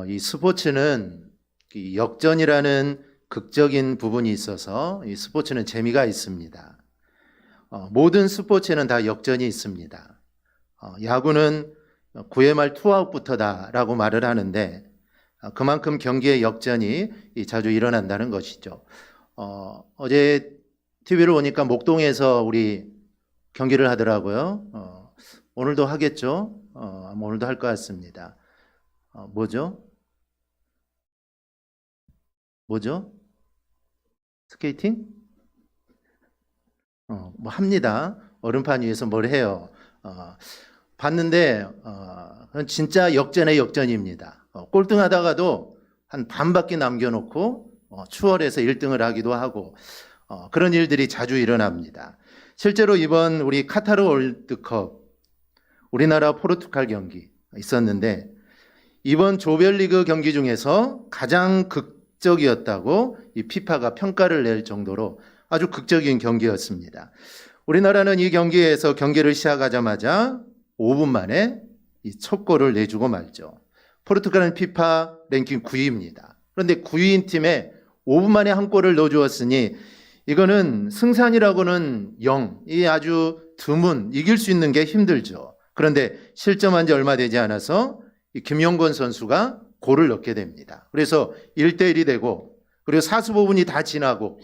이 스포츠는 이 역전이라는 극적인 부분이 있어서 이 스포츠는 재미가 있습니다. 모든 스포츠에는 다 역전이 있습니다. 야구는 9회 말 투아웃부터다라고 말을 하는데 그만큼 경기의 역전이 자주 일어난다는 것이죠. 어제 TV를 보니까 목동에서 우리 경기를 하더라고요. 오늘도 하겠죠? 오늘도 할 것 같습니다. 뭐죠? 스케이팅? 뭐 합니다. 얼음판 위에서 뭘 해요. 봤는데 진짜 역전의 역전입니다. 꼴등하다가도 한 반바퀴 남겨놓고 추월해서 1등을 하기도 하고 그런 일들이 자주 일어납니다. 실제로 이번 우리 카타르 월드컵 우리나라 포르투갈 경기 있었는데 이번 조별리그 경기 중에서 가장 극적이었다고 이 피파가 평가를 낼 정도로 아주 극적인 경기였습니다. 우리나라는 이 경기에서 경기를 시작하자마자 5분 만에 이 첫 골을 내주고 말죠. 포르투갈은 피파 랭킹 9위입니다. 그런데 9위인 팀에 5분 만에 한 골을 넣어주었으니 이거는 승산이라고는 0, 이 아주 드문, 이길 수 있는 게 힘들죠. 그런데 실점한 지 얼마 되지 않아서 이 김용건 선수가 골을 넣게 됩니다. 그래서 1대1이 되고 그리고 45분이 다 지나고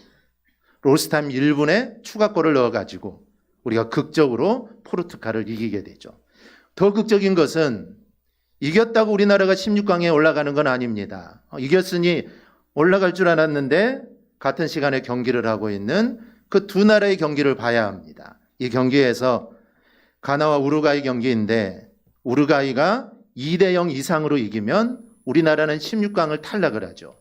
로스타임 1분에 추가골을 넣어가지고 우리가 극적으로 포르투갈을 이기게 되죠. 더 극적인 것은 이겼다고 우리나라가 16강에 올라가는 건 아닙니다. 이겼으니 올라갈 줄 알았는데 같은 시간에 경기를 하고 있는 그 두 나라의 경기를 봐야 합니다. 이 경기에서 가나와 우루과이 경기인데 우루과이가 2대0 이상으로 이기면 우리나라는 16강을 탈락을 하죠.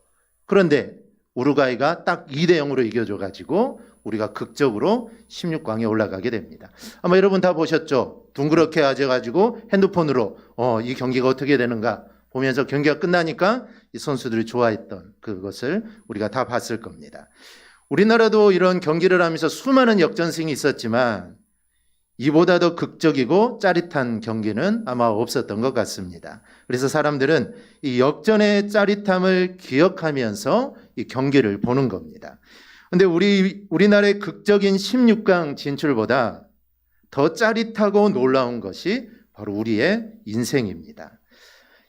그런데 우루과이가 딱 2대0으로 이겨줘가지고 우리가 극적으로 16강에 올라가게 됩니다. 아마 여러분 다 보셨죠? 둥그렇게 앉아가지고 핸드폰으로 이 경기가 어떻게 되는가 보면서 경기가 끝나니까 이 선수들이 좋아했던 그것을 우리가 다 봤을 겁니다. 우리나라도 이런 경기를 하면서 수많은 역전승이 있었지만 이보다 더 극적이고 짜릿한 경기는 아마 없었던 것 같습니다. 그래서 사람들은 이 역전의 짜릿함을 기억하면서 이 경기를 보는 겁니다. 그런데 우리나라의 극적인 16강 진출보다 더 짜릿하고 놀라운 것이 바로 우리의 인생입니다.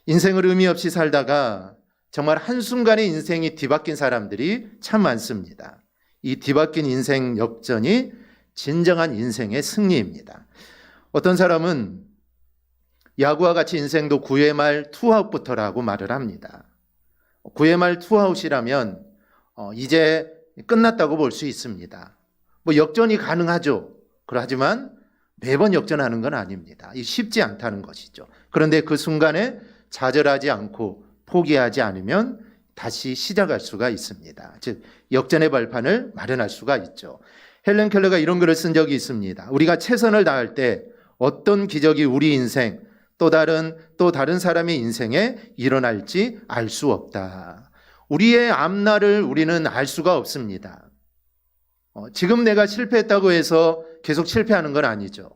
인생을 의미 없이 살다가 정말 한순간에 인생이 뒤바뀐 사람들이 참 많습니다. 이 뒤바뀐 인생 역전이 진정한 인생의 승리입니다. 어떤 사람은 야구와 같이 인생도 9회 말 투아웃부터라고 말을 합니다. 9회 말 투아웃이라면 이제 끝났다고 볼 수 있습니다. 뭐 역전이 가능하죠. 그렇지만 매번 역전하는 건 아닙니다. 쉽지 않다는 것이죠. 그런데 그 순간에 좌절하지 않고 포기하지 않으면 다시 시작할 수가 있습니다. 즉 역전의 발판을 마련할 수가 있죠. 헬렌 켈러가 이런 글을 쓴 적이 있습니다. 우리가 최선을 다할 때 어떤 기적이 우리 인생 또 다른 사람의 인생에 일어날지 알 수 없다. 우리의 앞날을 우리는 알 수가 없습니다. 지금 내가 실패했다고 해서 계속 실패하는 건 아니죠.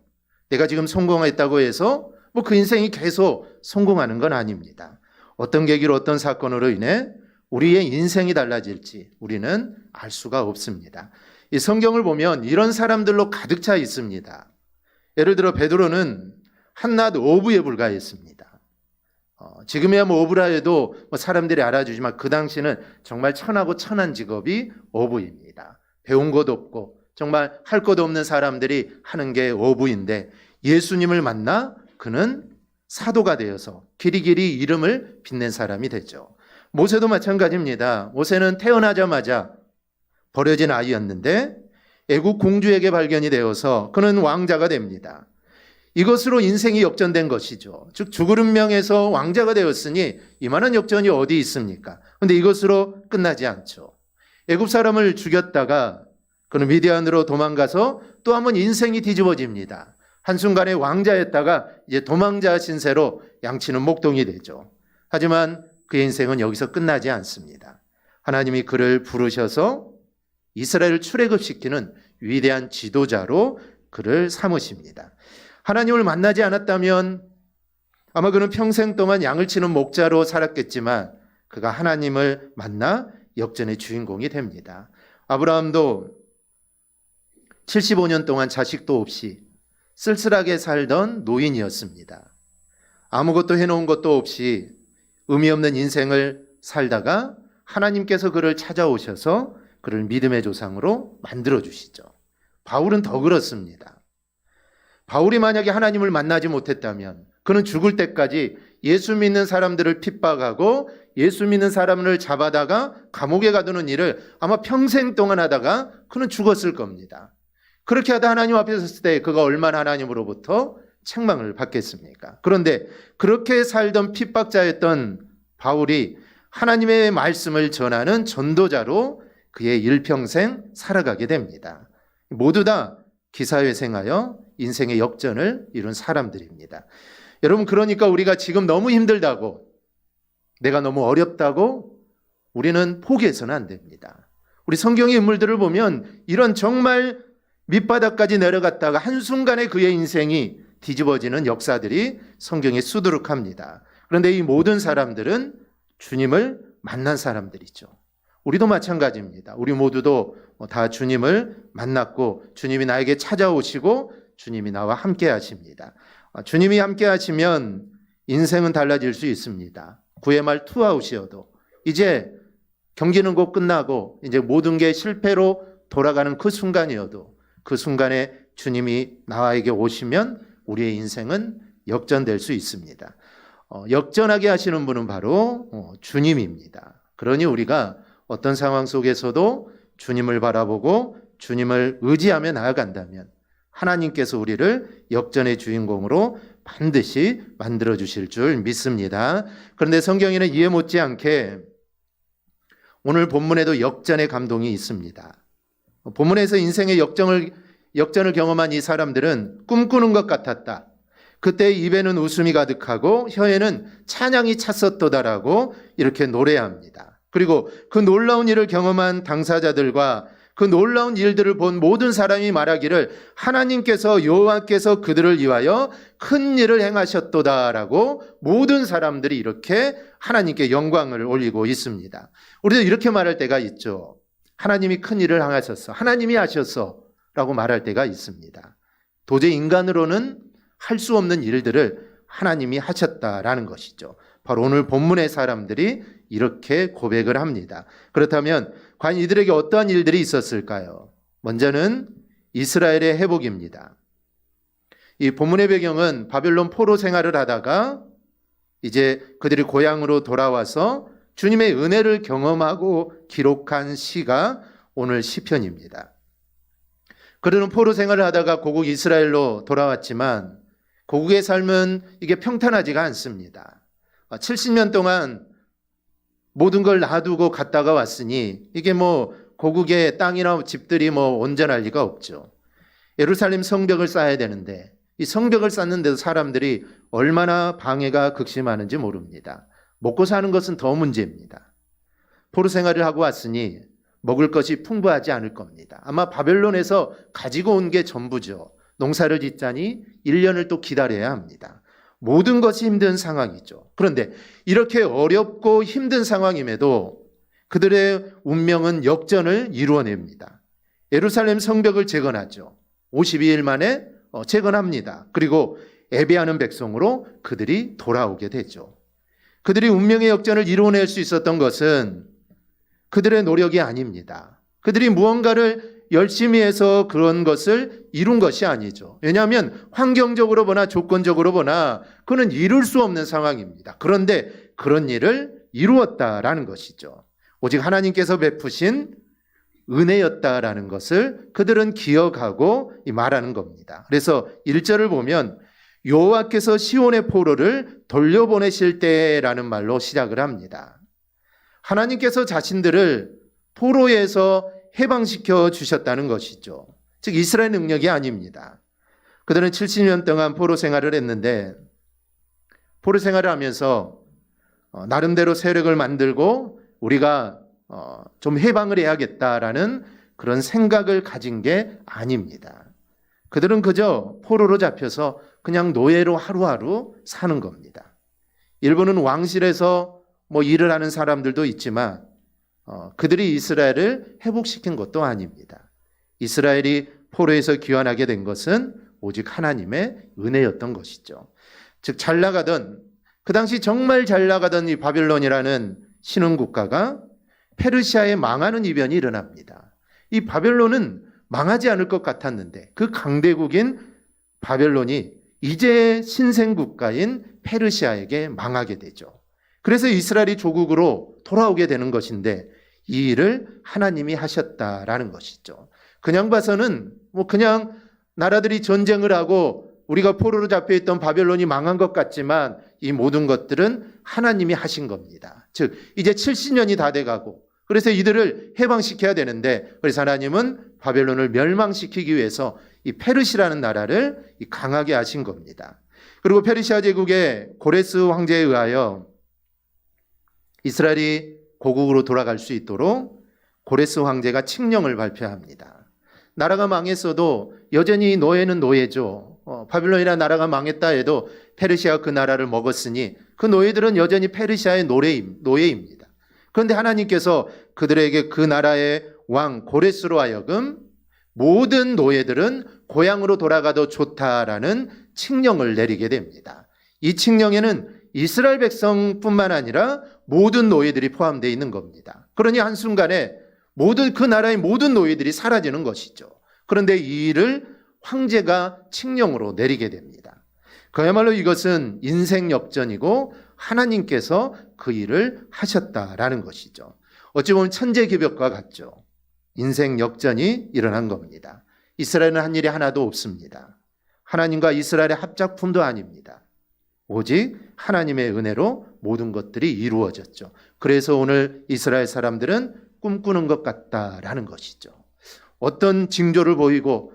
내가 지금 성공했다고 해서 뭐 그 인생이 계속 성공하는 건 아닙니다. 어떤 계기로 어떤 사건으로 인해 우리의 인생이 달라질지 우리는 알 수가 없습니다. 이 성경을 보면 이런 사람들로 가득 차 있습니다. 예를 들어 베드로는 한낮 어부에 불과했습니다. 지금이야 뭐 어부라 해도 뭐 사람들이 알아주지만 그 당시는 정말 천하고 천한 직업이 어부입니다. 배운 것 없고 정말 할 것 없는 사람들이 하는 게 어부인데 예수님을 만나 그는 사도가 되어서 길이길이 이름을 빛낸 사람이 됐죠. 모세도 마찬가지입니다. 모세는 태어나자마자 버려진 아이였는데 애국 공주에게 발견이 되어서 그는 왕자가 됩니다. 이것으로 인생이 역전된 것이죠. 즉 죽을 운명에서 왕자가 되었으니 이만한 역전이 어디 있습니까? 그런데 이것으로 끝나지 않죠. 애굽 사람을 죽였다가 그는 미디안으로 도망가서 또 한번 인생이 뒤집어집니다. 한순간에 왕자였다가 이제 도망자 신세로 양치는 목동이 되죠. 하지만 그의 인생은 여기서 끝나지 않습니다. 하나님이 그를 부르셔서 이스라엘을 출애굽시키는 위대한 지도자로 그를 삼으십니다. 하나님을 만나지 않았다면 아마 그는 평생 동안 양을 치는 목자로 살았겠지만 그가 하나님을 만나 역전의 주인공이 됩니다. 아브라함도 75년 동안 자식도 없이 쓸쓸하게 살던 노인이었습니다. 아무것도 해놓은 것도 없이 의미 없는 인생을 살다가 하나님께서 그를 찾아오셔서 그를 믿음의 조상으로 만들어주시죠. 바울은 더 그렇습니다. 바울이 만약에 하나님을 만나지 못했다면 그는 죽을 때까지 예수 믿는 사람들을 핍박하고 예수 믿는 사람을 잡아다가 감옥에 가두는 일을 아마 평생 동안 하다가 그는 죽었을 겁니다. 그렇게 하다 하나님 앞에 섰을 때 그가 얼마나 하나님으로부터 책망을 받겠습니까? 그런데 그렇게 살던 핍박자였던 바울이 하나님의 말씀을 전하는 전도자로 그의 일평생 살아가게 됩니다. 모두 다 기사회생하여 인생의 역전을 이룬 사람들입니다. 여러분, 그러니까 우리가 지금 너무 힘들다고, 내가 너무 어렵다고 우리는 포기해서는 안 됩니다. 우리 성경의 인물들을 보면 이런 정말 밑바닥까지 내려갔다가 한순간에 그의 인생이 뒤집어지는 역사들이 성경에 수두룩합니다. 그런데 이 모든 사람들은 주님을 만난 사람들이죠. 우리도 마찬가지입니다. 우리 모두도 다 주님을 만났고 주님이 나에게 찾아오시고 주님이 나와 함께 하십니다. 주님이 함께 하시면 인생은 달라질 수 있습니다. 9회 말 투아웃이어도 이제 경기는 곧 끝나고 이제 모든 게 실패로 돌아가는 그 순간이어도 그 순간에 주님이 나에게 오시면 우리의 인생은 역전될 수 있습니다. 역전하게 하시는 분은 바로 주님입니다. 그러니 우리가 어떤 상황 속에서도 주님을 바라보고 주님을 의지하며 나아간다면 하나님께서 우리를 역전의 주인공으로 반드시 만들어주실 줄 믿습니다. 그런데 성경에는 이해 못지않게 오늘 본문에도 역전의 감동이 있습니다. 본문에서 인생의 역전을 경험한 이 사람들은 꿈꾸는 것 같았다. 그때 입에는 웃음이 가득하고 혀에는 찬양이 찼었도다라고 이렇게 노래합니다. 그리고 그 놀라운 일을 경험한 당사자들과 그 놀라운 일들을 본 모든 사람이 말하기를 하나님께서 여호와께서 그들을 위하여 큰 일을 행하셨도다라고 모든 사람들이 이렇게 하나님께 영광을 올리고 있습니다. 우리도 이렇게 말할 때가 있죠. 하나님이 큰 일을 행하셨어. 하나님이 하셨어. 라고 말할 때가 있습니다. 도저히 인간으로는 할 수 없는 일들을 하나님이 하셨다라는 것이죠. 바로 오늘 본문의 사람들이 이렇게 고백을 합니다. 그렇다면 과연 이들에게 어떠한 일들이 있었을까요? 먼저는 이스라엘의 회복입니다. 이 본문의 배경은 바벨론 포로 생활을 하다가 이제 그들이 고향으로 돌아와서 주님의 은혜를 경험하고 기록한 시가 오늘 시편입니다. 그들은 포로 생활을 하다가 고국 이스라엘로 돌아왔지만 고국의 삶은 이게 평탄하지가 않습니다. 70년 동안 모든 걸 놔두고 갔다가 왔으니 이게 고국의 땅이나 집들이 온전할 리가 없죠. 예루살렘 성벽을 쌓아야 되는데 이 성벽을 쌓는데도 사람들이 얼마나 방해가 극심하는지 모릅니다. 먹고 사는 것은 더 문제입니다. 포로 생활을 하고 왔으니 먹을 것이 풍부하지 않을 겁니다. 아마 바벨론에서 가지고 온 게 전부죠. 농사를 짓자니 1년을 또 기다려야 합니다. 모든 것이 힘든 상황이죠. 그런데 이렇게 어렵고 힘든 상황임에도 그들의 운명은 역전을 이루어냅니다. 예루살렘 성벽을 재건하죠. 52일 만에 재건합니다. 그리고 예배하는 백성으로 그들이 돌아오게 되죠. 그들이 운명의 역전을 이루어낼 수 있었던 것은 그들의 노력이 아닙니다. 그들이 무언가를 열심히 해서 그런 것을 이룬 것이 아니죠. 왜냐하면 환경적으로 보나 조건적으로 보나 그는 이룰 수 없는 상황입니다. 그런데 그런 일을 이루었다라는 것이죠. 오직 하나님께서 베푸신 은혜였다라는 것을 그들은 기억하고 말하는 겁니다. 그래서 1절을 보면 여호와께서 시온의 포로를 돌려보내실 때라는 말로 시작을 합니다. 하나님께서 자신들을 포로에서 해방시켜 주셨다는 것이죠. 즉 이스라엘 능력이 아닙니다. 그들은 70년 동안 포로 생활을 했는데 포로 생활을 하면서 나름대로 세력을 만들고 우리가 좀 해방을 해야겠다라는 그런 생각을 가진 게 아닙니다. 그들은 그저 포로로 잡혀서 그냥 노예로 하루하루 사는 겁니다. 일부는 왕실에서 뭐 일을 하는 사람들도 있지만 그들이 이스라엘을 회복시킨 것도 아닙니다. 이스라엘이 포로에서 귀환하게 된 것은 오직 하나님의 은혜였던 것이죠. 즉 잘 나가던, 그 당시 정말 잘 나가던 이 바벨론이라는 신흥국가가 페르시아에 망하는 이변이 일어납니다. 이 바벨론은 망하지 않을 것 같았는데 그 강대국인 바벨론이 이제 신생국가인 페르시아에게 망하게 되죠. 그래서 이스라엘이 조국으로 돌아오게 되는 것인데 이 일을 하나님이 하셨다라는 것이죠. 그냥 봐서는 뭐 그냥 나라들이 전쟁을 하고 우리가 포로로 잡혀있던 바벨론이 망한 것 같지만 이 모든 것들은 하나님이 하신 겁니다. 즉 이제 70년이 다 돼가고 그래서 이들을 해방시켜야 되는데 그래서 하나님은 바벨론을 멸망시키기 위해서 이 페르시라는 나라를 강하게 하신 겁니다. 그리고 페르시아 제국의 고레스 황제에 의하여 이스라엘이 고국으로 돌아갈 수 있도록 고레스 황제가 칙령을 발표합니다. 나라가 망했어도 여전히 노예는 노예죠. 바빌론이라는 나라가 망했다 해도 페르시아가 그 나라를 먹었으니 그 노예들은 여전히 페르시아의 노예입니다. 그런데 하나님께서 그들에게 그 나라의 왕 고레스로 하여금 모든 노예들은 고향으로 돌아가도 좋다라는 칙령을 내리게 됩니다. 이 칙령에는 이스라엘 백성뿐만 아니라 모든 노예들이 포함되어 있는 겁니다. 그러니 한순간에 그 나라의 모든 노예들이 사라지는 것이죠. 그런데 이 일을 황제가 칙령으로 내리게 됩니다. 그야말로 이것은 인생 역전이고 하나님께서 그 일을 하셨다라는 것이죠. 어찌 보면 천재기벽과 같죠. 인생 역전이 일어난 겁니다. 이스라엘은 한 일이 하나도 없습니다. 하나님과 이스라엘의 합작품도 아닙니다. 오직 하나님의 은혜로 모든 것들이 이루어졌죠. 그래서 오늘 이스라엘 사람들은 꿈꾸는 것 같다라는 것이죠. 어떤 징조를 보이고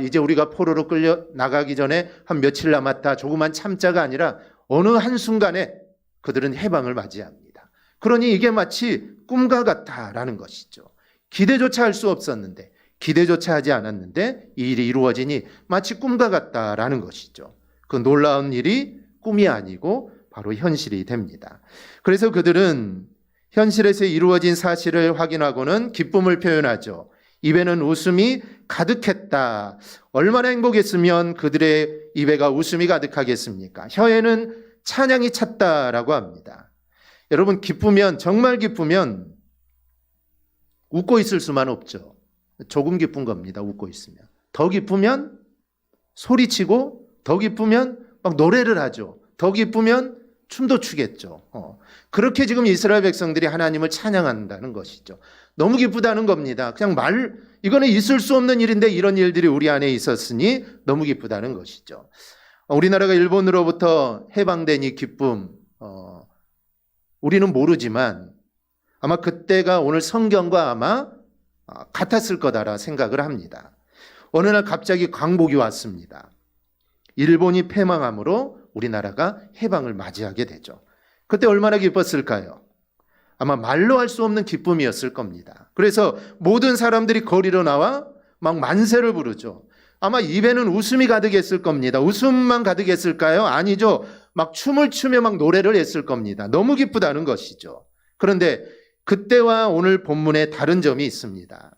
이제 우리가 포로로 끌려 나가기 전에 한 며칠 남았다, 조금만 참자가 아니라 어느 한순간에 그들은 해방을 맞이합니다. 그러니 이게 마치 꿈과 같다라는 것이죠. 기대조차 할 수 없었는데, 기대조차 하지 않았는데 이 일이 이루어지니 마치 꿈과 같다라는 것이죠. 그 놀라운 일이 꿈이 아니고 바로 현실이 됩니다. 그래서 그들은 현실에서 이루어진 사실을 확인하고는 기쁨을 표현하죠. 입에는 웃음이 가득했다. 얼마나 행복했으면 그들의 입에가 웃음이 가득하겠습니까? 혀에는 찬양이 찼다라고 합니다. 여러분, 기쁘면, 정말 기쁘면 웃고 있을 수만 없죠. 조금 기쁜 겁니다. 웃고 있으면. 더 기쁘면 소리치고, 더 기쁘면 막 노래를 하죠. 더 기쁘면 춤도 추겠죠. 그렇게 지금 이스라엘 백성들이 하나님을 찬양한다는 것이죠. 너무 기쁘다는 겁니다. 그냥 이거는 있을 수 없는 일인데 이런 일들이 우리 안에 있었으니 너무 기쁘다는 것이죠. 우리나라가 일본으로부터 해방된 이 기쁨, 우리는 모르지만 아마 그때가 오늘 성경과 아마 같았을 거다라 생각을 합니다. 어느 날 갑자기 광복이 왔습니다. 일본이 패망함으로 우리나라가 해방을 맞이하게 되죠. 그때 얼마나 기뻤을까요? 아마 말로 할 수 없는 기쁨이었을 겁니다. 그래서 모든 사람들이 거리로 나와 막 만세를 부르죠. 아마 입에는 웃음이 가득했을 겁니다. 웃음만 가득했을까요? 아니죠. 막 춤을 추며 막 노래를 했을 겁니다. 너무 기쁘다는 것이죠. 그런데 그때와 오늘 본문에 다른 점이 있습니다.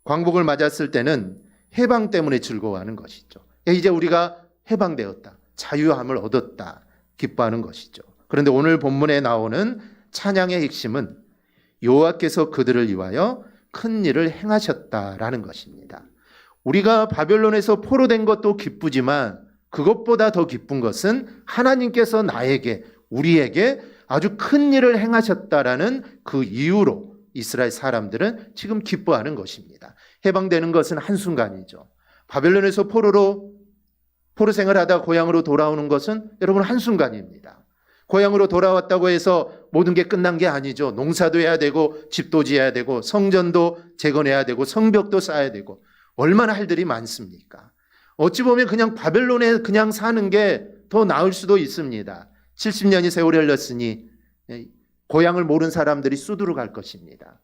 광복을 맞았을 때는 해방 때문에 즐거워하는 것이죠. 이제 우리가 해방되었다. 자유함을 얻었다. 기뻐하는 것이죠. 그런데 오늘 본문에 나오는 찬양의 핵심은 여호와께서 그들을 위하여 큰 일을 행하셨다라는 것입니다. 우리가 바벨론에서 포로된 것도 기쁘지만 그것보다 더 기쁜 것은 하나님께서 나에게, 우리에게 아주 큰 일을 행하셨다라는 그 이유로 이스라엘 사람들은 지금 기뻐하는 것입니다. 해방되는 것은 한순간이죠. 바벨론에서 포로 생활하다 고향으로 돌아오는 것은 여러분 한순간입니다. 고향으로 돌아왔다고 해서 모든 게 끝난 게 아니죠. 농사도 해야 되고 집도 지어야 되고 성전도 재건해야 되고 성벽도 쌓아야 되고 얼마나 할 일이 많습니까? 어찌 보면 그냥 바벨론에 그냥 사는 게 더 나을 수도 있습니다. 70년이 세월이 흘렀으니 고향을 모르는 사람들이 쑥으로 갈 것입니다.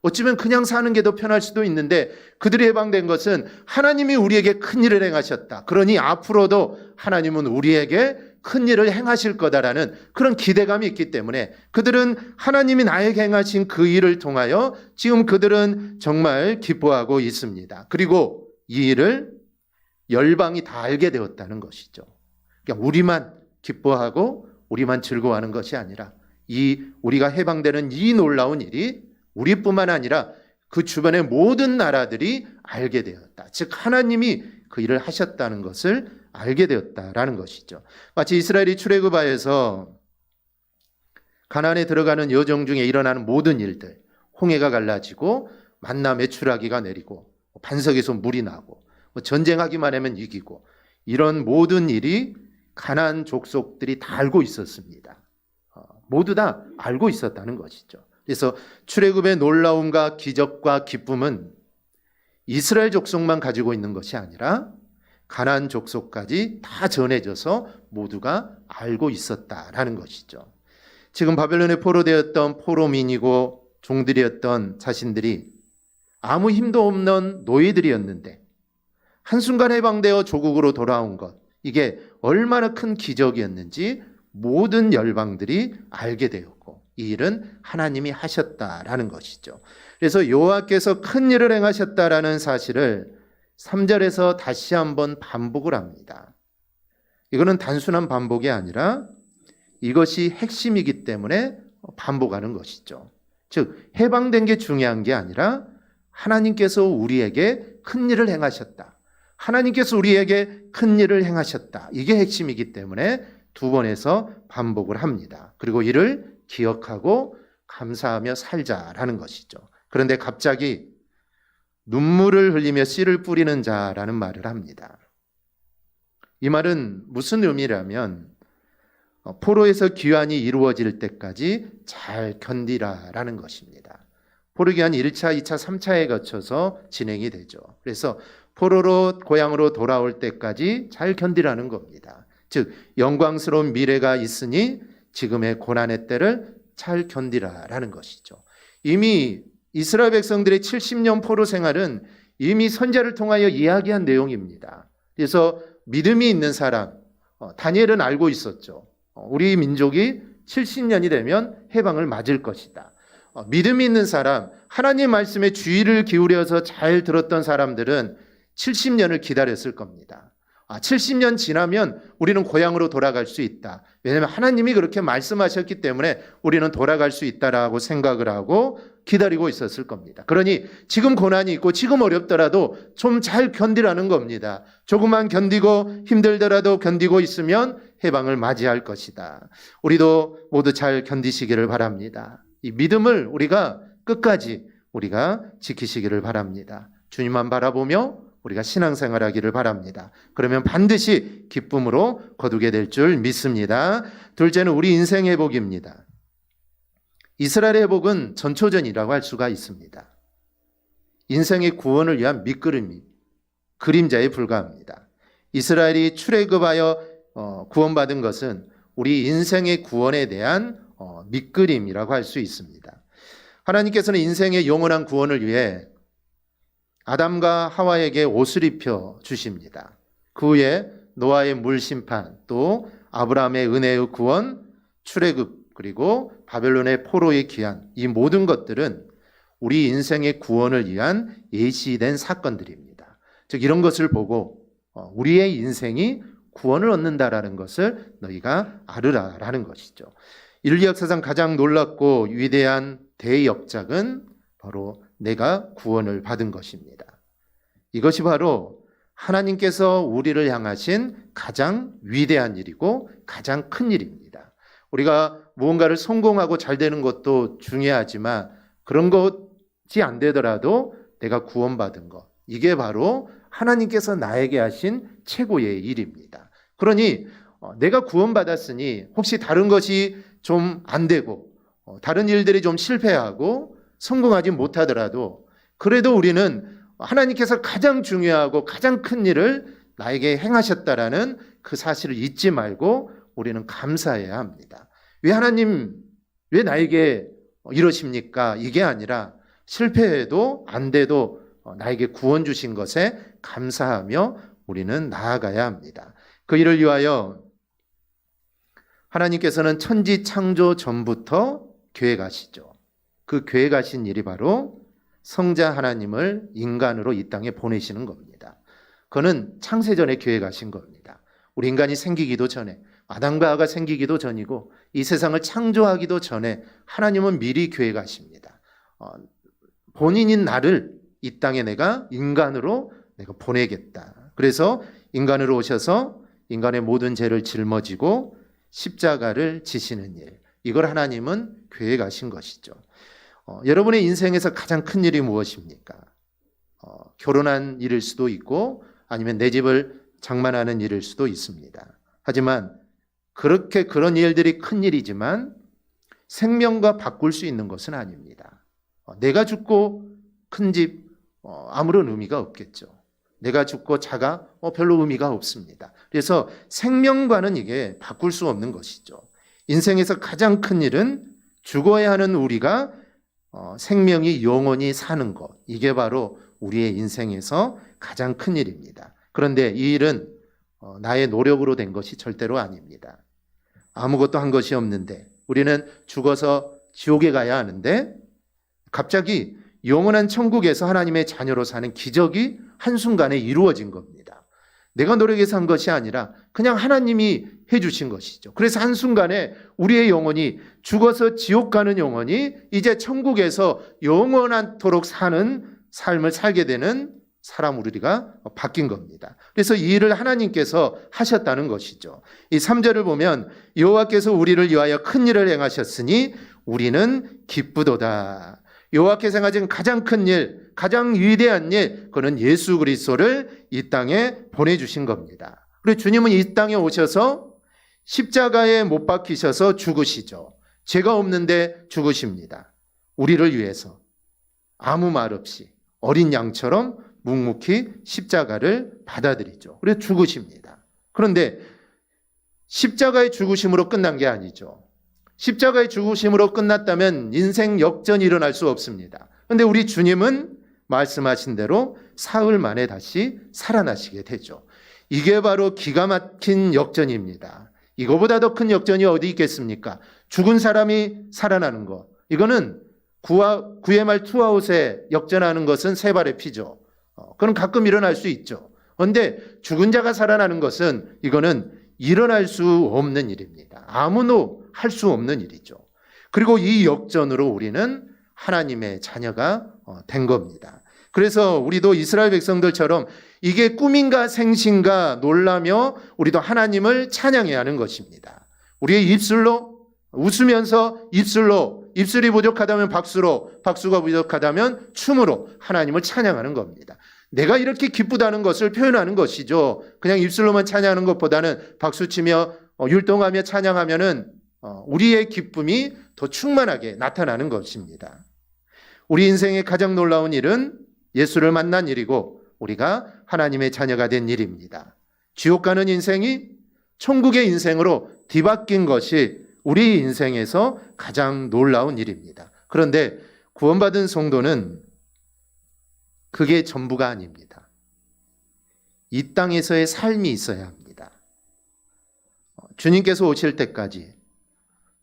어쩌면 그냥 사는 게 더 편할 수도 있는데 그들이 해방된 것은 하나님이 우리에게 큰 일을 행하셨다. 그러니 앞으로도 하나님은 우리에게 큰 일을 행하실 거다라는 그런 기대감이 있기 때문에 그들은 하나님이 나에게 행하신 그 일을 통하여 지금 그들은 정말 기뻐하고 있습니다. 그리고 이 일을 열방이 다 알게 되었다는 것이죠. 그러니까 우리만 기뻐하고 우리만 즐거워하는 것이 아니라 우리가 해방되는 이 놀라운 일이 우리뿐만 아니라 그 주변의 모든 나라들이 알게 되었다. 즉 하나님이 그 일을 하셨다는 것을 알게 되었다라는 것이죠. 마치 이스라엘이 출애굽하여서 가나안에 들어가는 여정 중에 일어나는 모든 일들, 홍해가 갈라지고 만나 메추라기가 내리고 반석에서 물이 나고 전쟁하기만 하면 이기고 이런 모든 일이 가나안 족속들이 다 알고 있었습니다. 모두 다 알고 있었다는 것이죠. 그래서 출애굽의 놀라움과 기적과 기쁨은 이스라엘 족속만 가지고 있는 것이 아니라 가나안 족속까지 다 전해져서 모두가 알고 있었다라는 것이죠. 지금 바벨론에 포로되었던 포로민이고 종들이었던 자신들이 아무 힘도 없는 노예들이었는데 한순간 해방되어 조국으로 돌아온 것, 이게 얼마나 큰 기적이었는지 모든 열방들이 알게 되었고 이 일은 하나님이 하셨다라는 것이죠. 그래서 여호와께서 큰 일을 행하셨다라는 사실을 3절에서 다시 한번 반복을 합니다. 이거는 단순한 반복이 아니라 이것이 핵심이기 때문에 반복하는 것이죠. 즉 해방된 게 중요한 게 아니라 하나님께서 우리에게 큰 일을 행하셨다. 하나님께서 우리에게 큰 일을 행하셨다. 이게 핵심이기 때문에 두 번에서 반복을 합니다. 그리고 이를 기억하고 감사하며 살자라는 것이죠. 그런데 갑자기 눈물을 흘리며 씨를 뿌리는 자라는 말을 합니다. 이 말은 무슨 의미라면 포로에서 귀환이 이루어질 때까지 잘 견디라라는 것입니다. 포로 귀환 1차, 2차, 3차에 거쳐서 진행이 되죠. 그래서 포로로 고향으로 돌아올 때까지 잘 견디라는 겁니다. 즉 영광스러운 미래가 있으니 지금의 고난의 때를 잘 견디라라는 것이죠. 이미 이스라엘 백성들의 70년 포로 생활은 이미 선지자를 통하여 이야기한 내용입니다. 그래서 믿음이 있는 사람, 다니엘은 알고 있었죠. 우리 민족이 70년이 되면 해방을 맞을 것이다. 믿음이 있는 사람, 하나님 말씀에 주의를 기울여서 잘 들었던 사람들은 70년을 기다렸을 겁니다. 70년 지나면 우리는 고향으로 돌아갈 수 있다. 왜냐하면 하나님이 그렇게 말씀하셨기 때문에 우리는 돌아갈 수 있다라고 생각을 하고 기다리고 있었을 겁니다. 그러니 지금 고난이 있고 지금 어렵더라도 좀 잘 견디라는 겁니다. 조금만 견디고 힘들더라도 견디고 있으면 해방을 맞이할 것이다. 우리도 모두 잘 견디시기를 바랍니다. 이 믿음을 우리가 끝까지 우리가 지키시기를 바랍니다. 주님만 바라보며 우리가 신앙생활하기를 바랍니다. 그러면 반드시 기쁨으로 거두게 될 줄 믿습니다. 둘째는 우리 인생 회복입니다. 이스라엘의 회복은 전초전이라고 할 수가 있습니다. 인생의 구원을 위한 밑그림이 그림자에 불과합니다. 이스라엘이 출애굽하여 구원받은 것은 우리 인생의 구원에 대한 밑그림이라고 할 수 있습니다. 하나님께서는 인생의 영원한 구원을 위해 아담과 하와에게 옷을 입혀 주십니다. 그 후에 노아의 물 심판, 또 아브라함의 은혜의 구원, 출애굽, 그리고 바벨론의 포로의 귀환, 이 모든 것들은 우리 인생의 구원을 위한 예시된 사건들입니다. 즉 이런 것을 보고 우리의 인생이 구원을 얻는다라는 것을 너희가 알으라라는 것이죠. 인류 역사상 가장 놀랍고 위대한 대역작은 바로 내가 구원을 받은 것입니다. 이것이 바로 하나님께서 우리를 향하신 가장 위대한 일이고 가장 큰 일입니다. 우리가 무언가를 성공하고 잘 되는 것도 중요하지만 그런 것이 안 되더라도 내가 구원받은 것, 이게 바로 하나님께서 나에게 하신 최고의 일입니다. 그러니 내가 구원받았으니 혹시 다른 것이 좀 안 되고 다른 일들이 좀 실패하고 성공하지 못하더라도 그래도 우리는 하나님께서 가장 중요하고 가장 큰 일을 나에게 행하셨다라는 그 사실을 잊지 말고 우리는 감사해야 합니다. 왜 하나님, 왜 나에게 이러십니까? 이게 아니라 실패해도 안 돼도 나에게 구원 주신 것에 감사하며 우리는 나아가야 합니다. 그 일을 위하여 하나님께서는 천지 창조 전부터 계획하시죠. 그 계획하신 일이 바로 성자 하나님을 인간으로 이 땅에 보내시는 겁니다. 그거는 창세전에 계획하신 겁니다. 우리 인간이 생기기도 전에, 아담과 하와가 생기기도 전이고 이 세상을 창조하기도 전에 하나님은 미리 계획하십니다. 본인인 나를 이 땅에 내가 인간으로 내가 보내겠다. 그래서 인간으로 오셔서 인간의 모든 죄를 짊어지고 십자가를 지시는 일, 이걸 하나님은 계획하신 것이죠. 여러분의 인생에서 가장 큰 일이 무엇입니까? 결혼한 일일 수도 있고 아니면 내 집을 장만하는 일일 수도 있습니다. 하지만 그런 일들이 큰 일이지만 생명과 바꿀 수 있는 것은 아닙니다. 내가 죽고 큰 집 아무런 의미가 없겠죠. 내가 죽고 자가 별로 의미가 없습니다. 그래서 생명과는 이게 바꿀 수 없는 것이죠. 인생에서 가장 큰 일은 죽어야 하는 우리가 생명이 영원히 사는 것, 이게 바로 우리의 인생에서 가장 큰 일입니다. 그런데 이 일은 나의 노력으로 된 것이 절대로 아닙니다. 아무것도 한 것이 없는데 우리는 죽어서 지옥에 가야 하는데 갑자기 영원한 천국에서 하나님의 자녀로 사는 기적이 한순간에 이루어진 겁니다. 내가 노력해서 한 것이 아니라 그냥 하나님이 해주신 것이죠. 그래서 한순간에 우리의 영혼이 죽어서 지옥 가는 영혼이 이제 천국에서 영원하도록 사는 삶을 살게 되는 사람으로 우리가 바뀐 겁니다. 그래서 이 일을 하나님께서 하셨다는 것이죠. 이 3절을 보면 여호와께서 우리를 위하여 큰 일을 행하셨으니 우리는 기쁘도다. 여호와께서 행하신 가장 큰 일, 가장 위대한 일, 그는 예수 그리스도를 이 땅에 보내주신 겁니다. 그리고 주님은 이 땅에 오셔서 십자가에 못 박히셔서 죽으시죠. 죄가 없는데 죽으십니다. 우리를 위해서 아무 말 없이 어린 양처럼 묵묵히 십자가를 받아들이죠. 그래서 죽으십니다. 그런데 십자가의 죽으심으로 끝난 게 아니죠. 십자가의 죽으심으로 끝났다면 인생 역전이 일어날 수 없습니다. 그런데 우리 주님은 말씀하신 대로 사흘 만에 다시 살아나시게 되죠. 이게 바로 기가 막힌 역전입니다. 이거보다 더 큰 역전이 어디 있겠습니까? 죽은 사람이 살아나는 것. 이거는 구의 말 투아웃에 역전하는 것은 세 발의 피죠. 그건 가끔 일어날 수 있죠. 그런데 죽은 자가 살아나는 것은 이거는 일어날 수 없는 일입니다. 아무도 할 수 없는 일이죠. 그리고 이 역전으로 우리는 하나님의 자녀가 된 겁니다. 그래서 우리도 이스라엘 백성들처럼 이게 꿈인가 생신가 놀라며 우리도 하나님을 찬양해야 하는 것입니다. 우리의 입술로 웃으면서 입술이 부족하다면 박수로, 박수가 부족하다면 춤으로 하나님을 찬양하는 겁니다. 내가 이렇게 기쁘다는 것을 표현하는 것이죠. 그냥 입술로만 찬양하는 것보다는 박수치며 율동하며 찬양하면은 우리의 기쁨이 더 충만하게 나타나는 것입니다. 우리 인생의 가장 놀라운 일은 예수를 만난 일이고 우리가 하나님의 자녀가 된 일입니다. 지옥 가는 인생이 천국의 인생으로 뒤바뀐 것이 우리 인생에서 가장 놀라운 일입니다. 그런데 구원받은 성도는 그게 전부가 아닙니다. 이 땅에서의 삶이 있어야 합니다. 주님께서 오실 때까지,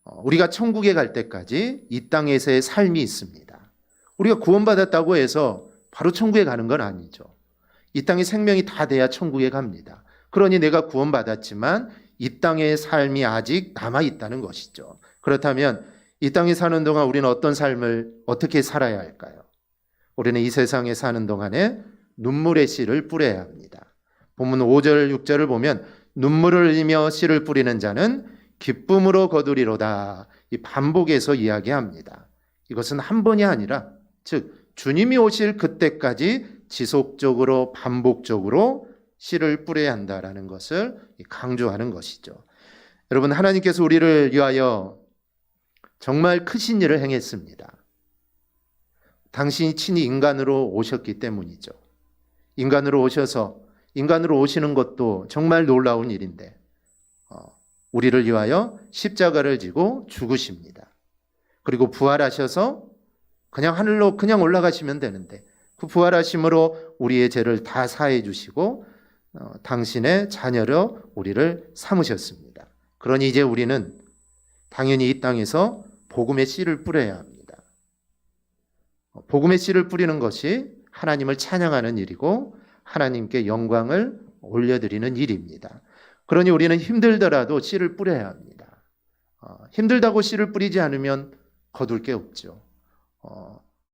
우리가 천국에 갈 때까지 이 땅에서의 삶이 있습니다. 우리가 구원받았다고 해서 바로 천국에 가는 건 아니죠. 이 땅의 생명이 다 돼야 천국에 갑니다. 그러니 내가 구원받았지만 이 땅의 삶이 아직 남아있다는 것이죠. 그렇다면 이 땅에 사는 동안 우리는 어떤 삶을 어떻게 살아야 할까요? 우리는 이 세상에 사는 동안에 눈물의 씨를 뿌려야 합니다. 본문 5절, 6절을 보면 눈물을 흘리며 씨를 뿌리는 자는 기쁨으로 거두리로다. 이 반복해서 이야기합니다. 이것은 한 번이 아니라 즉 주님이 오실 그때까지 지속적으로 반복적으로 씨를 뿌려야 한다라는 것을 강조하는 것이죠. 여러분, 하나님께서 우리를 위하여 정말 크신 일을 행했습니다. 당신이 친히 인간으로 오셨기 때문이죠. 인간으로 오셔서 인간으로 오시는 것도 정말 놀라운 일인데 우리를 위하여 십자가를 지고 죽으십니다. 그리고 부활하셔서 그냥 하늘로 그냥 올라가시면 되는데 그 부활하심으로 우리의 죄를 다 사해 주시고 당신의 자녀로 우리를 삼으셨습니다. 그러니 이제 우리는 당연히 이 땅에서 복음의 씨를 뿌려야 합니다. 복음의 씨를 뿌리는 것이 하나님을 찬양하는 일이고 하나님께 영광을 올려드리는 일입니다. 그러니 우리는 힘들더라도 씨를 뿌려야 합니다. 힘들다고 씨를 뿌리지 않으면 거둘 게 없죠.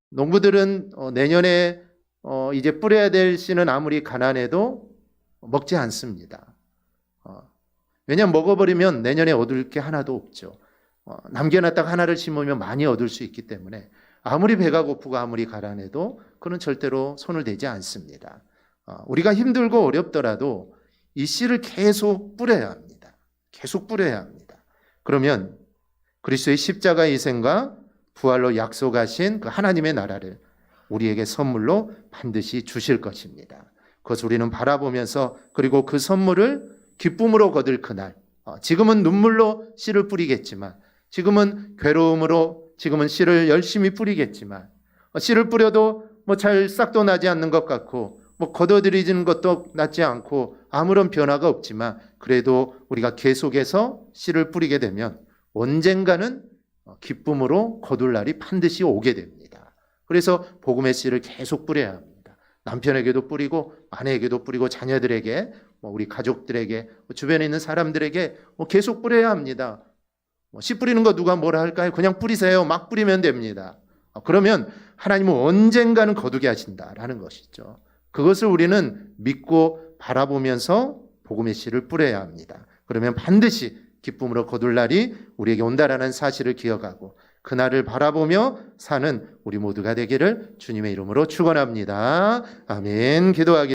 농부들은 내년에 이제 뿌려야 될 씨는 아무리 가난해도 먹지 않습니다. 왜냐하면 먹어버리면 내년에 얻을 게 하나도 없죠. 남겨놨다가 하나를 심으면 많이 얻을 수 있기 때문에 아무리 배가 고프고 아무리 가난해도 그는 절대로 손을 대지 않습니다. 우리가 힘들고 어렵더라도 이 씨를 계속 뿌려야 합니다. 계속 뿌려야 합니다. 그러면 그리스도의 십자가의 희생과 부활로 약속하신 그 하나님의 나라를 우리에게 선물로 반드시 주실 것입니다. 그것을 우리는 바라보면서 그리고 그 선물을 기쁨으로 거둘 그날, 지금은 눈물로 씨를 뿌리겠지만 지금은 괴로움으로 지금은 씨를 열심히 뿌리겠지만 씨를 뿌려도 뭐 잘 싹도 나지 않는 것 같고 뭐 걷어들이는 것도 낫지 않고 아무런 변화가 없지만 그래도 우리가 계속해서 씨를 뿌리게 되면 언젠가는 기쁨으로 거둘 날이 반드시 오게 됩니다. 그래서 복음의 씨를 계속 뿌려야 합니다. 남편에게도 뿌리고 아내에게도 뿌리고 자녀들에게 우리 가족들에게 주변에 있는 사람들에게 계속 뿌려야 합니다. 씨 뿌리는 거 누가 뭐라 할까요? 그냥 뿌리세요. 막 뿌리면 됩니다. 그러면 하나님은 언젠가는 거두게 하신다라는 것이죠. 그것을 우리는 믿고 바라보면서 복음의 씨를 뿌려야 합니다. 그러면 반드시 기쁨으로 거둘 날이 우리에게 온다라는 사실을 기억하고 그날을 바라보며 사는 우리 모두가 되기를 주님의 이름으로 축원합니다. 아멘. 기도하겠습니다.